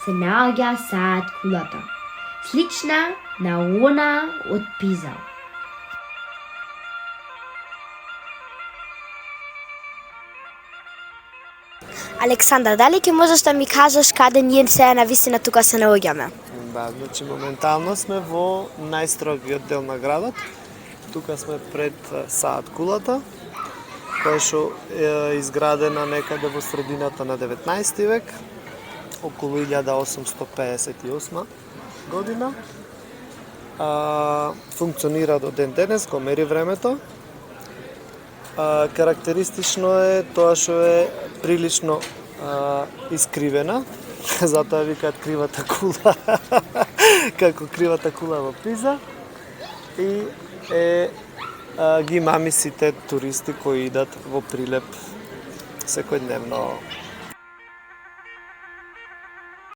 се наоѓа саат кулата, слична на она од Пиза. Александар, дали ќе можеш да ми кажеш каде ние сега на вистина тука се наоѓаме? Да, значи моментално сме во најстрогиот дел на градот. Тука сме пред саат кулата, која што е изградена некаде во средината на 19 век, околу 1858 година. Функционира до ден денес, го мери времето. Карактеристично е тоа што е прилично искривена, затоа викаат кривата кула, како кривата кула во Пиза. И ги мами сите туристи кои идат во Прилеп секојдневно